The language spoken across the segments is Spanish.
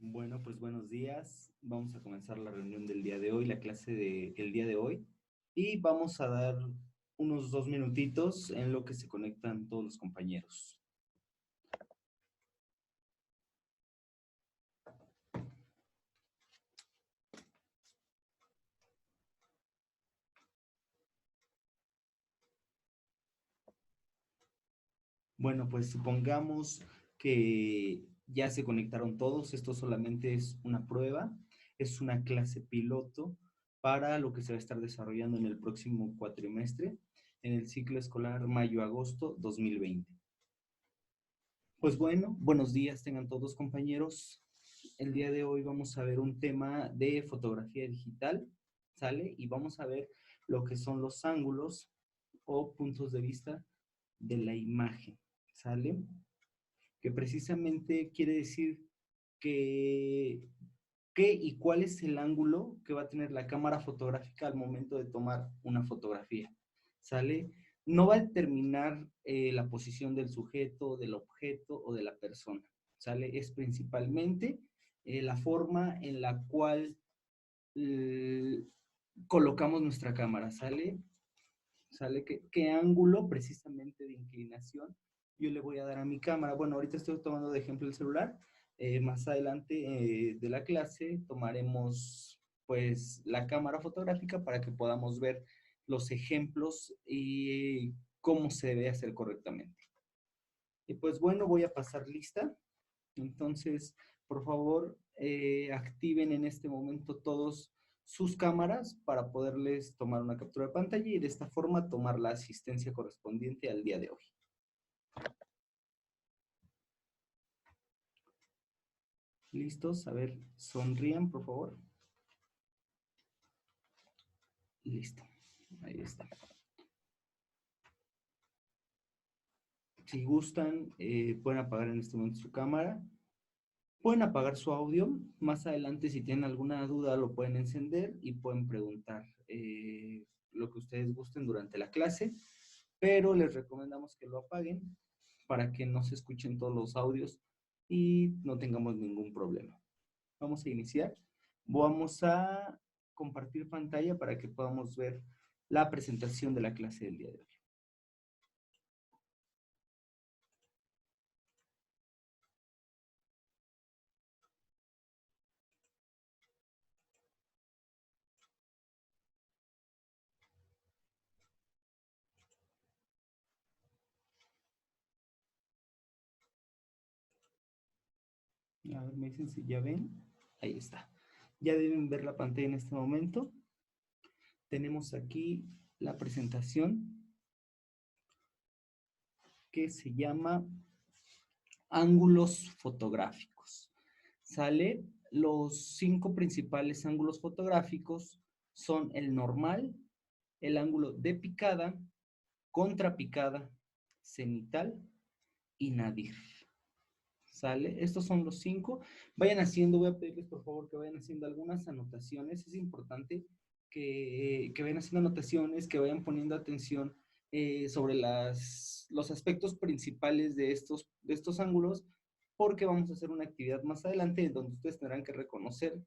Bueno, pues buenos días. Vamos a comenzar la reunión del día de hoy, la clase del día de hoy. Y vamos a dar unos 2 minutitos en lo que se conectan todos los compañeros. Bueno, pues supongamos que ya se conectaron todos. Esto solamente es una prueba, es una clase piloto para lo que se va a estar desarrollando en el próximo cuatrimestre, en el ciclo escolar mayo-agosto 2020. Pues bueno, buenos días tengan todos compañeros. El día de hoy vamos a ver un tema de fotografía digital, ¿sale? Y vamos a ver lo que son los ángulos o puntos de vista de la imagen, ¿sale? Que precisamente quiere decir que qué y cuál es el ángulo que va a tener la cámara fotográfica al momento de tomar una fotografía, ¿sale? No va a determinar la posición del sujeto, del objeto o de la persona, ¿sale? Es principalmente la forma en la cual eh, colocamos nuestra cámara, ¿sale? ¿Sale? ¿Qué ángulo precisamente de inclinación yo le voy a dar a mi cámara? Bueno, ahorita estoy tomando de ejemplo el celular. Más adelante de la clase tomaremos pues la cámara fotográfica para que podamos ver los ejemplos y cómo se debe hacer correctamente. Y pues bueno, voy a pasar lista. Entonces, por favor, activen en este momento todos sus cámaras para poderles tomar una captura de pantalla y de esta forma tomar la asistencia correspondiente al día de hoy. ¿Listos? A ver, sonrían, por favor. Listo. Ahí está. Si gustan, pueden apagar en este momento su cámara. Pueden apagar su audio. Más adelante, si tienen alguna duda, lo pueden encender y pueden preguntar lo que ustedes gusten durante la clase. Pero les recomendamos que lo apaguen para que no se escuchen todos los audios y no tengamos ningún problema. Vamos a iniciar. Vamos a compartir pantalla para que podamos ver la presentación de la clase del día de hoy. A ver, me dicen si ya ven. Ahí está. Ya deben ver la pantalla en este momento. Tenemos aquí la presentación que se llama ángulos fotográficos. Sale los 5 principales ángulos fotográficos son el normal, el ángulo de picada, contrapicada, cenital y nadir. ¿Sale? Estos son los 5. Vayan haciendo, voy a pedirles por favor que vayan haciendo algunas anotaciones. Es importante que vayan haciendo anotaciones, que vayan poniendo atención sobre los aspectos principales de estos ángulos, porque vamos a hacer una actividad más adelante donde ustedes tendrán que reconocer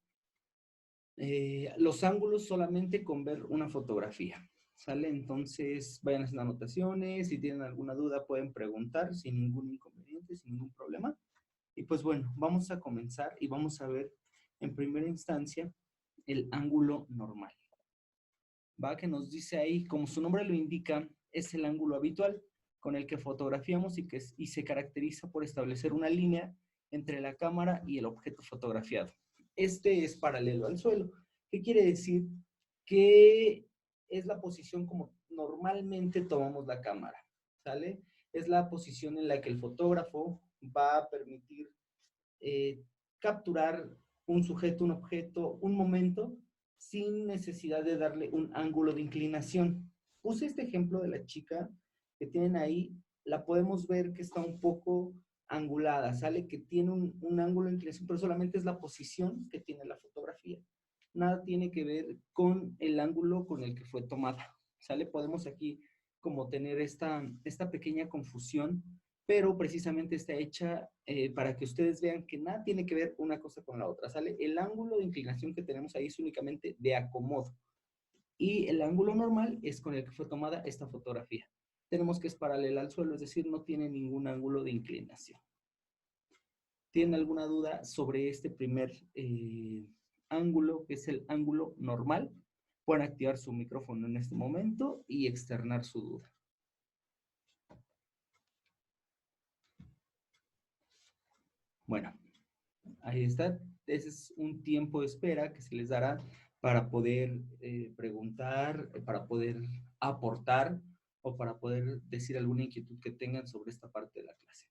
los ángulos solamente con ver una fotografía. ¿Sale? Entonces vayan haciendo anotaciones. Si tienen alguna duda pueden preguntar sin ningún inconveniente, sin ningún problema. Y pues bueno, vamos a comenzar y vamos a ver en primera instancia el ángulo normal. Va, que nos dice ahí, como su nombre lo indica, es el ángulo habitual con el que fotografiamos y se caracteriza por establecer una línea entre la cámara y el objeto fotografiado. Este es paralelo al suelo. ¿Qué quiere decir? Que es la posición como normalmente tomamos la cámara, ¿sale? Es la posición en la que el fotógrafo va a permitir capturar un sujeto, un objeto, un momento, sin necesidad de darle un ángulo de inclinación. Puse este ejemplo de la chica que tienen ahí, la podemos ver que está un poco angulada, sale que tiene un ángulo de inclinación, pero solamente es la posición que tiene la fotografía. Nada tiene que ver con el ángulo con el que fue tomada, ¿sale? Podemos aquí como tener esta pequeña confusión pero precisamente está hecha para que ustedes vean que nada tiene que ver una cosa con la otra, ¿sale? El ángulo de inclinación que tenemos ahí es únicamente de acomodo y el ángulo normal es con el que fue tomada esta fotografía. Tenemos que es paralela al suelo, es decir, no tiene ningún ángulo de inclinación. ¿Tienen alguna duda sobre este primer ángulo, que es el ángulo normal? Pueden activar su micrófono en este momento y externar su duda. Bueno, ahí está. Ese es un tiempo de espera que se les dará para poder preguntar, para poder aportar o para poder decir alguna inquietud que tengan sobre esta parte de la clase.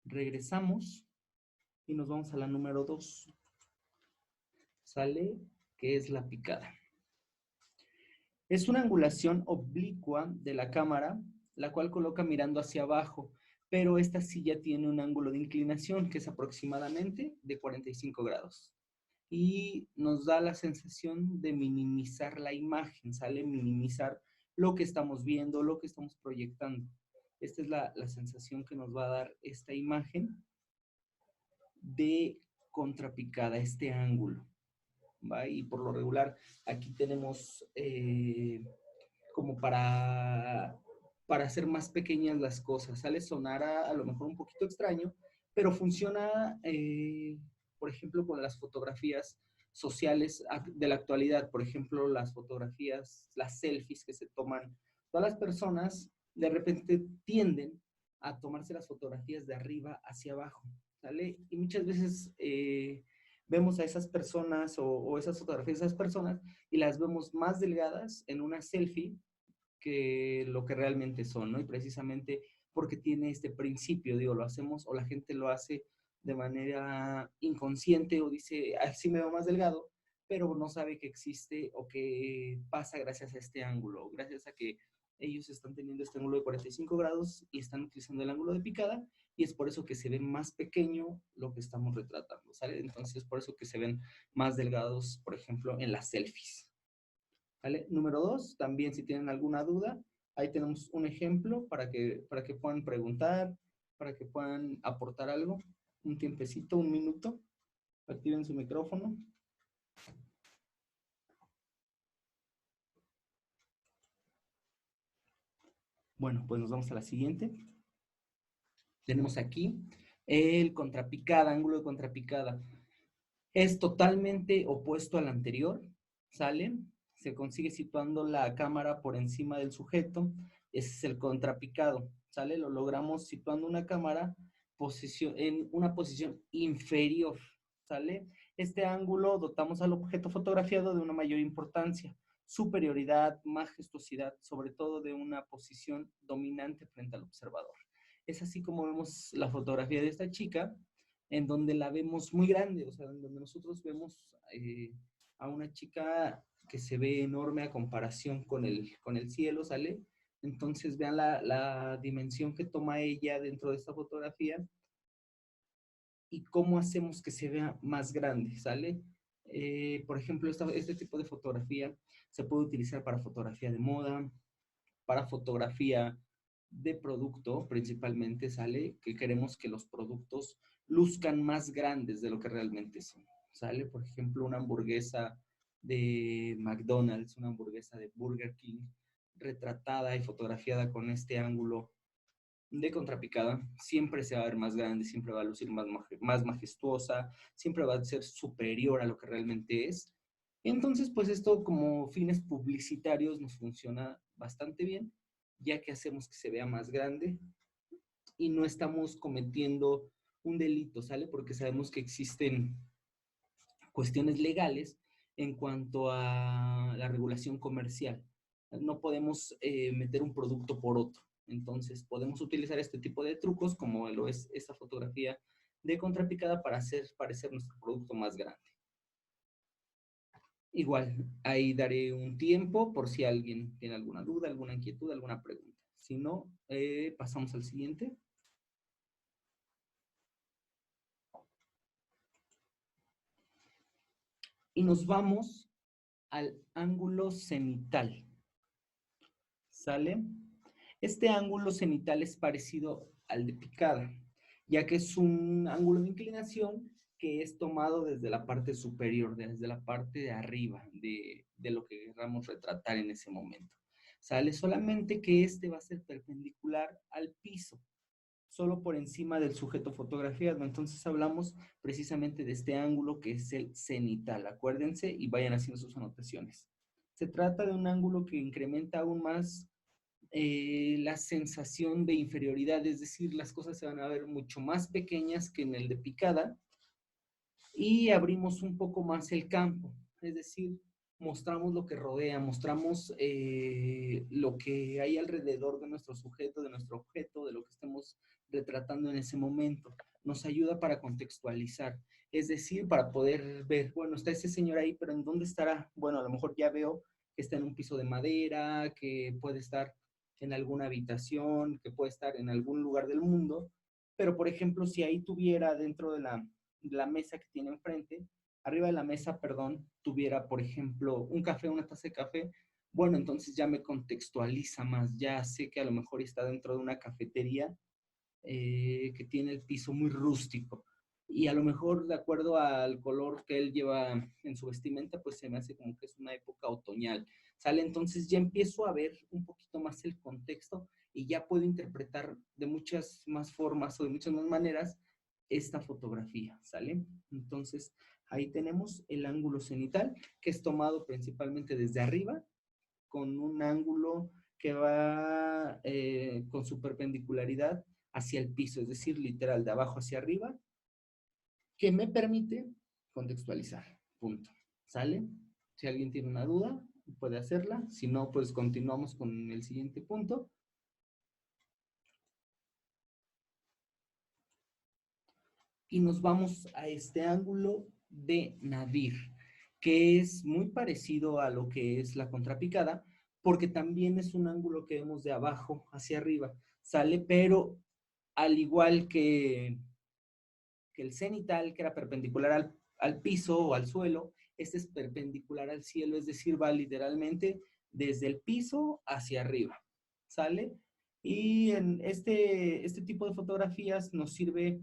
Regresamos y nos vamos a la número 2. Sale, que es la picada. Es una angulación oblicua de la cámara, la cual coloca mirando hacia abajo, pero esta sí ya tiene un ángulo de inclinación que es aproximadamente de 45 grados. Y nos da la sensación de minimizar la imagen, ¿sale? Minimizar lo que estamos viendo, lo que estamos proyectando. Esta es la sensación que nos va a dar esta imagen de contrapicada, este ángulo, ¿va? Y por lo regular, aquí tenemos como para hacer más pequeñas las cosas, ¿sale? Sonará a lo mejor un poquito extraño, pero funciona, por ejemplo, con las fotografías sociales de la actualidad, por ejemplo, las fotografías, las selfies que se toman, todas las personas de repente tienden a tomarse las fotografías de arriba hacia abajo, ¿sale? Y muchas veces vemos a esas personas o esas fotografías de esas personas y las vemos más delgadas en una selfie que lo que realmente son, ¿no? Y precisamente porque tiene este principio, digo, lo hacemos o la gente lo hace de manera inconsciente o dice, así me veo más delgado, pero no sabe que existe o que pasa gracias a este ángulo, gracias a que ellos están teniendo este ángulo de 45 grados y están utilizando el ángulo de picada y es por eso que se ve más pequeño lo que estamos retratando, ¿sale? Entonces es por eso que se ven más delgados, por ejemplo, en las selfies. ¿Vale? Número 2, también si tienen alguna duda, ahí tenemos un ejemplo para que puedan preguntar, para que puedan aportar algo, un tiempecito, un minuto, activen su micrófono. Bueno, pues nos vamos a la siguiente. Tenemos aquí el contrapicada, ángulo de contrapicada. Es totalmente opuesto al anterior, ¿sale? Se consigue situando la cámara por encima del sujeto, ese es el contrapicado, ¿sale? Lo logramos situando una cámara en una posición inferior, ¿sale? Este ángulo dotamos al objeto fotografiado de una mayor importancia, superioridad, majestuosidad, sobre todo de una posición dominante frente al observador. Es así como vemos la fotografía de esta chica, en donde la vemos muy grande, o sea, en donde nosotros vemos a una chica que se ve enorme a comparación con el cielo, ¿sale? Entonces vean la dimensión que toma ella dentro de esta fotografía y cómo hacemos que se vea más grande, ¿sale? Por ejemplo, este tipo de fotografía se puede utilizar para fotografía de moda, para fotografía de producto principalmente, ¿sale? Que queremos que los productos luzcan más grandes de lo que realmente son, ¿sale? Por ejemplo, una hamburguesa de McDonald's, una hamburguesa de Burger King, retratada y fotografiada con este ángulo de contrapicada, siempre se va a ver más grande, siempre va a lucir más majestuosa, siempre va a ser superior a lo que realmente es. Entonces, pues esto como fines publicitarios nos funciona bastante bien, ya que hacemos que se vea más grande y no estamos cometiendo un delito, ¿sale? Porque sabemos que existen cuestiones legales en cuanto a la regulación comercial. No podemos meter un producto por otro. Entonces, podemos utilizar este tipo de trucos, como lo es esta fotografía de contrapicada, para hacer parecer nuestro producto más grande. Igual, ahí daré un tiempo por si alguien tiene alguna duda, alguna inquietud, alguna pregunta. Si no, pasamos al siguiente. Y nos vamos al ángulo cenital. ¿Sale? Este ángulo cenital es parecido al de picada, ya que es un ángulo de inclinación que es tomado desde la parte superior, desde la parte de arriba de lo que queramos retratar en ese momento. Sale solamente que este va a ser perpendicular al piso, solo por encima del sujeto fotografiado. Entonces hablamos precisamente de este ángulo que es el cenital. Acuérdense y vayan haciendo sus anotaciones. Se trata de un ángulo que incrementa aún más la sensación de inferioridad, es decir, las cosas se van a ver mucho más pequeñas que en el de picada y abrimos un poco más el campo, es decir, mostramos lo que rodea, mostramos lo que hay alrededor de nuestro sujeto, de nuestro objeto, de lo que estemos retratando en ese momento. Nos ayuda para contextualizar, es decir, para poder ver, bueno, está ese señor ahí, pero ¿en dónde estará? Bueno, a lo mejor ya veo que está en un piso de madera, que puede estar en alguna habitación, que puede estar en algún lugar del mundo, pero por ejemplo, si ahí tuviera dentro de la mesa que tiene enfrente, arriba de la mesa, perdón, tuviera, por ejemplo, un café, una taza de café, bueno, entonces ya me contextualiza más, ya sé que a lo mejor está dentro de una cafetería que tiene el piso muy rústico. Y a lo mejor, de acuerdo al color que él lleva en su vestimenta, pues se me hace como que es una época otoñal. ¿Sale? Entonces ya empiezo a ver un poquito más el contexto y ya puedo interpretar de muchas más formas o de muchas más maneras esta fotografía. ¿Sale? Entonces ahí tenemos el ángulo cenital, que es tomado principalmente desde arriba, con un ángulo que va con su perpendicularidad hacia el piso, es decir, literal, de abajo hacia arriba, que me permite contextualizar. Punto. ¿Sale? Si alguien tiene una duda, puede hacerla. Si no, pues continuamos con el siguiente punto. Y nos vamos a este ángulo de nadir, que es muy parecido a lo que es la contrapicada, porque también es un ángulo que vemos de abajo hacia arriba, ¿sale? Pero al igual que el cenital, que era perpendicular al piso o al suelo, este es perpendicular al cielo, es decir, va literalmente desde el piso hacia arriba, ¿sale? Y en este tipo de fotografías nos sirve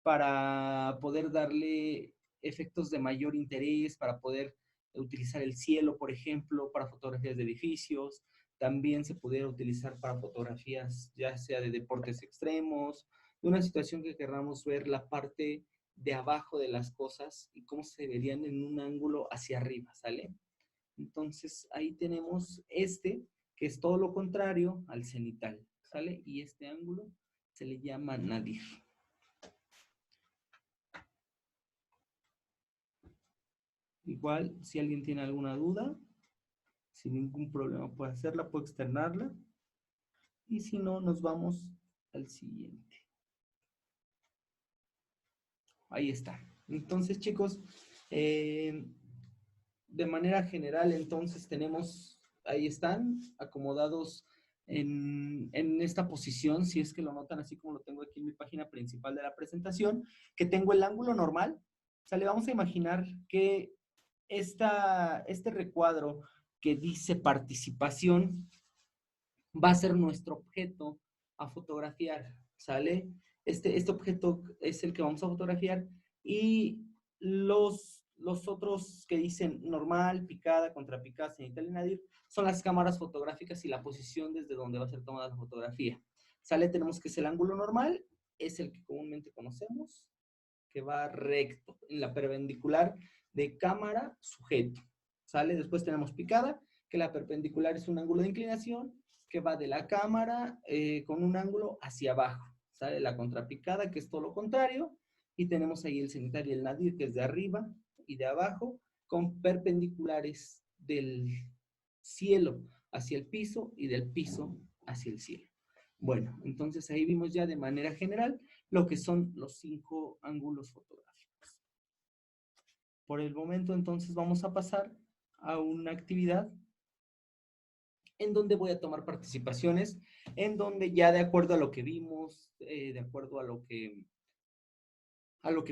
para poder darle efectos de mayor interés, para poder utilizar el cielo, por ejemplo, para fotografías de edificios. También se pudiera utilizar para fotografías ya sea de deportes extremos, de una situación que queramos ver la parte de abajo de las cosas y cómo se verían en un ángulo hacia arriba, ¿sale? Entonces ahí tenemos que es todo lo contrario al cenital, ¿sale? Y este ángulo se le llama nadir. Igual, si alguien tiene alguna duda, sin ningún problema puede hacerla, puede externarla. Y si no, nos vamos al siguiente. Ahí está. Entonces, chicos, de manera general, entonces tenemos, ahí están, acomodados en esta posición, si es que lo notan así como lo tengo aquí en mi página principal de la presentación, que tengo el ángulo normal. O sea, le vamos a imaginar que este recuadro que dice participación va a ser nuestro objeto a fotografiar, ¿sale? Este objeto es el que vamos a fotografiar y los otros que dicen normal, picada, contrapicada, cenital y nadir son las cámaras fotográficas y la posición desde donde va a ser tomada la fotografía. ¿Sale? Tenemos que es el ángulo normal, es el que comúnmente conocemos, que va recto en la perpendicular de cámara sujeto. ¿Sale? Después tenemos picada, que la perpendicular es un ángulo de inclinación que va de la cámara con un ángulo hacia abajo. ¿Sale? La contrapicada, que es todo lo contrario. Y tenemos ahí el cenital y el nadir, que es de arriba y de abajo, con perpendiculares del cielo hacia el piso y del piso hacia el cielo. Bueno, entonces ahí vimos ya de manera general lo que son los 5 ángulos fotográficos. Por el momento, entonces, vamos a pasar a una actividad en donde voy a tomar participaciones, en donde ya de acuerdo a lo que vimos, de acuerdo a lo que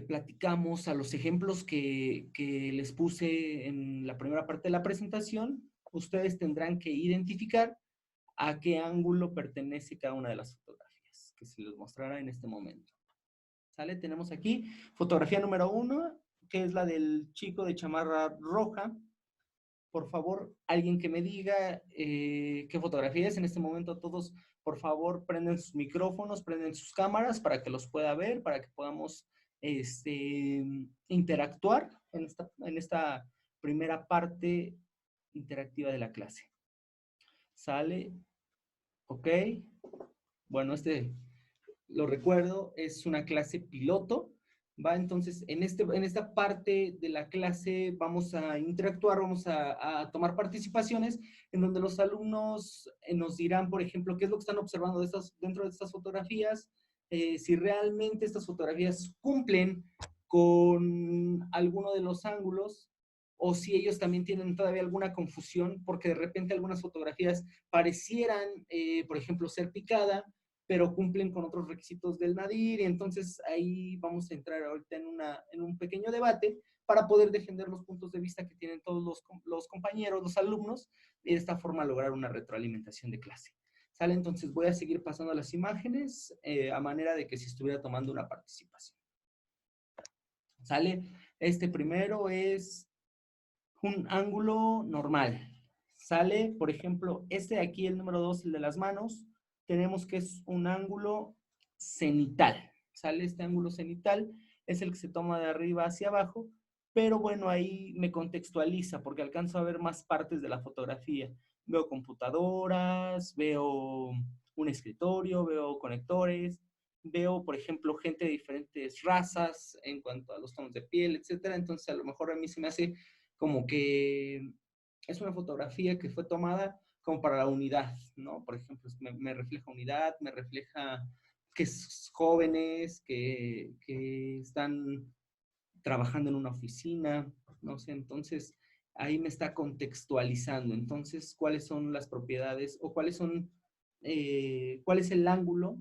platicamos, a los ejemplos que les puse en la primera parte de la presentación, ustedes tendrán que identificar a qué ángulo pertenece cada una de las fotografías, que se les mostrará en este momento. ¿Sale? Tenemos aquí fotografía número 1, que es la del chico de chamarra roja. Por favor, alguien que me diga qué fotografía es. En este momento todos, por favor, prenden sus micrófonos, prenden sus cámaras para que los pueda ver, para que podamos interactuar en esta primera parte interactiva de la clase. ¿Sale? ¿Ok? Bueno, lo recuerdo, es una clase piloto. ¿Va? Entonces, en esta parte de la clase vamos a interactuar, vamos a tomar participaciones en donde los alumnos nos dirán, por ejemplo, qué es lo que están observando dentro de estas fotografías, si realmente estas fotografías cumplen con alguno de los ángulos o si ellos también tienen todavía alguna confusión porque de repente algunas fotografías parecieran, por ejemplo, ser picada, pero cumplen con otros requisitos del NADIR, y entonces ahí vamos a entrar ahorita en un pequeño debate para poder defender los puntos de vista que tienen todos los compañeros, los alumnos, y de esta forma lograr una retroalimentación de clase. ¿Sale? Entonces voy a seguir pasando las imágenes a manera de que si estuviera tomando una participación. ¿Sale? Este primero es un ángulo normal. ¿Sale? Por ejemplo, este de aquí, el número 2, el de las manos, tenemos que es un ángulo cenital. ¿Sale? Este ángulo cenital es el que se toma de arriba hacia abajo, pero bueno, ahí me contextualiza porque alcanzo a ver más partes de la fotografía. Veo computadoras, veo un escritorio, veo conectores, veo, por ejemplo, gente de diferentes razas en cuanto a los tonos de piel, etcétera. Entonces, a lo mejor a mí se me hace como que es una fotografía que fue tomada como para la unidad, ¿no? Por ejemplo, me refleja unidad, me refleja que es jóvenes, que están trabajando en una oficina, no sé, entonces ahí me está contextualizando. Entonces, ¿cuáles son las propiedades o cuál es el ángulo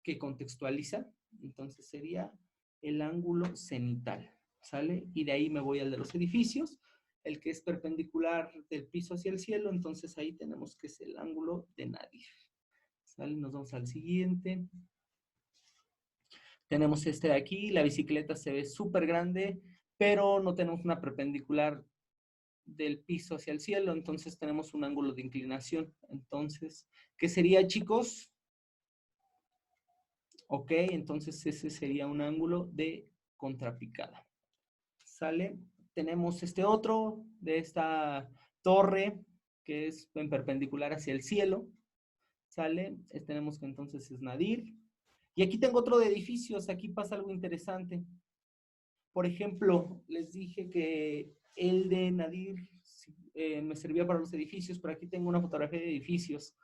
que contextualiza? Entonces sería el ángulo cenital, ¿sale? Y de ahí me voy al de los edificios, el que es perpendicular del piso hacia el cielo, entonces ahí tenemos que es el ángulo de Nadir. ¿Sale? Nos vamos al siguiente. Tenemos este de aquí, la bicicleta se ve súper grande, pero no tenemos una perpendicular del piso hacia el cielo, entonces tenemos un ángulo de inclinación. Entonces, ¿qué sería, chicos? Ok, entonces ese sería un ángulo de contrapicada. ¿Sale? Tenemos este otro de esta torre que es en perpendicular hacia el cielo. ¿Sale? Tenemos que entonces es Nadir. Y aquí tengo otro de edificios. Aquí pasa algo interesante. Por ejemplo, les dije que el de Nadir me servía para los edificios, pero aquí tengo una fotografía de edificios.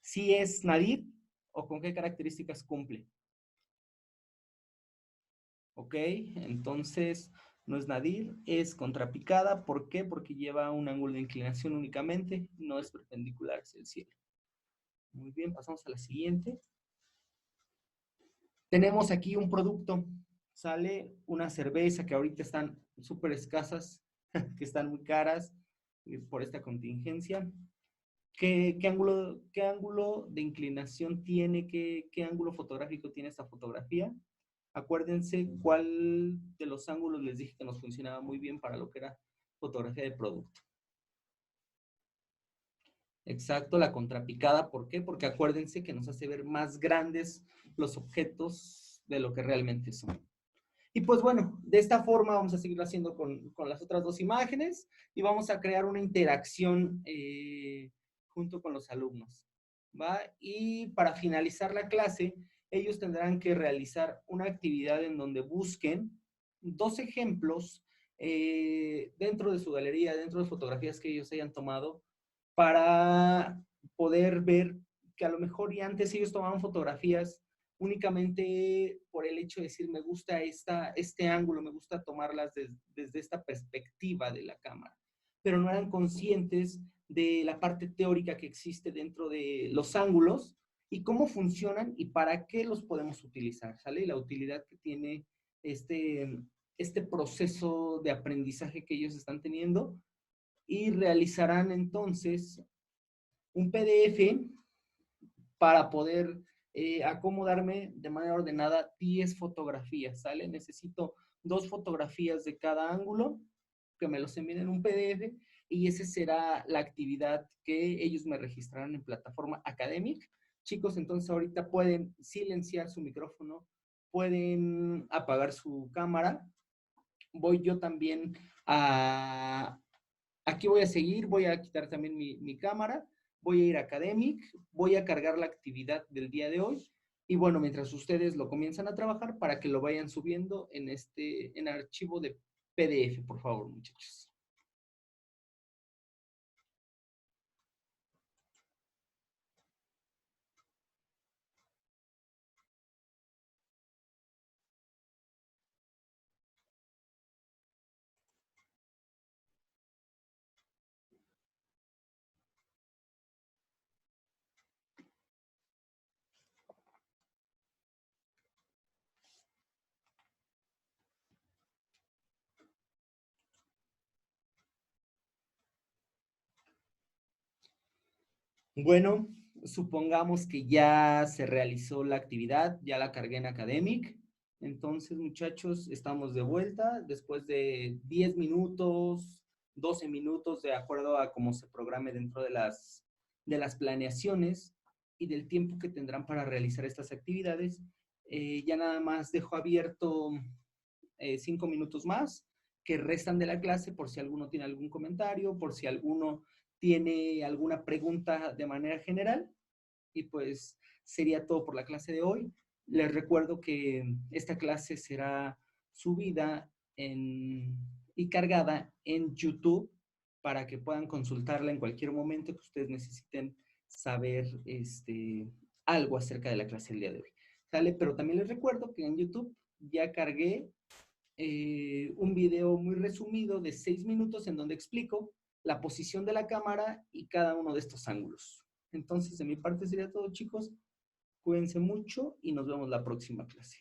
¿Sí es Nadir o con qué características cumple? ¿Ok? Entonces, no es Nadir, es contrapicada. ¿Por qué? Porque lleva un ángulo de inclinación únicamente, no es perpendicular hacia el cielo. Muy bien, pasamos a la siguiente. Tenemos aquí un producto. Sale una cerveza que ahorita están súper escasas, que están muy caras por esta contingencia. ¿Qué ángulo de inclinación tiene? ¿Qué ángulo fotográfico tiene esta fotografía? Acuérdense cuál de los ángulos les dije que nos funcionaba muy bien para lo que era fotografía de producto. Exacto, la contrapicada. ¿Por qué? Porque acuérdense que nos hace ver más grandes los objetos de lo que realmente son. Y pues bueno, de esta forma vamos a seguir haciendo con las otras dos imágenes y vamos a crear una interacción junto con los alumnos, ¿va? Y para finalizar la clase, ellos tendrán que realizar una actividad en donde busquen 2 ejemplos dentro de su galería, dentro de fotografías que ellos hayan tomado, para poder ver que a lo mejor y antes ellos tomaban fotografías únicamente por el hecho de decir me gusta este ángulo, me gusta tomarlas desde esta perspectiva de la cámara, pero no eran conscientes de la parte teórica que existe dentro de los ángulos y cómo funcionan y para qué los podemos utilizar, ¿sale? Y la utilidad que tiene este proceso de aprendizaje que ellos están teniendo y realizarán entonces un PDF para poder acomodarme de manera ordenada 10 fotografías, ¿sale? Necesito 2 fotografías de cada ángulo, que me los envíen en un PDF, y esa será la actividad que ellos me registrarán en plataforma Academic. Chicos, entonces ahorita pueden silenciar su micrófono, pueden apagar su cámara. Voy yo también a... Aquí voy a seguir, voy a quitar también mi cámara, voy a ir a Academic, voy a cargar la actividad del día de hoy y bueno, mientras ustedes lo comienzan a trabajar para que lo vayan subiendo en archivo de PDF, por favor, muchachos. Bueno, supongamos que ya se realizó la actividad, ya la cargué en Academic. Entonces, muchachos, estamos de vuelta después de 10 minutos, 12 minutos, de acuerdo a cómo se programe dentro de las planeaciones y del tiempo que tendrán para realizar estas actividades. Ya nada más dejo abierto 5 minutos más que restan de la clase por si alguno tiene algún comentario, por si alguno tiene alguna pregunta de manera general. Y pues sería todo por la clase de hoy. Les recuerdo que esta clase será subida y cargada en YouTube para que puedan consultarla en cualquier momento que ustedes necesiten saber algo acerca de la clase del día de hoy. ¿Sale? Pero también les recuerdo que en YouTube ya cargué un video muy resumido de 6 minutos en donde explico la posición de la cámara y cada uno de estos ángulos. Entonces, de mi parte sería todo, chicos. Cuídense mucho y nos vemos la próxima clase.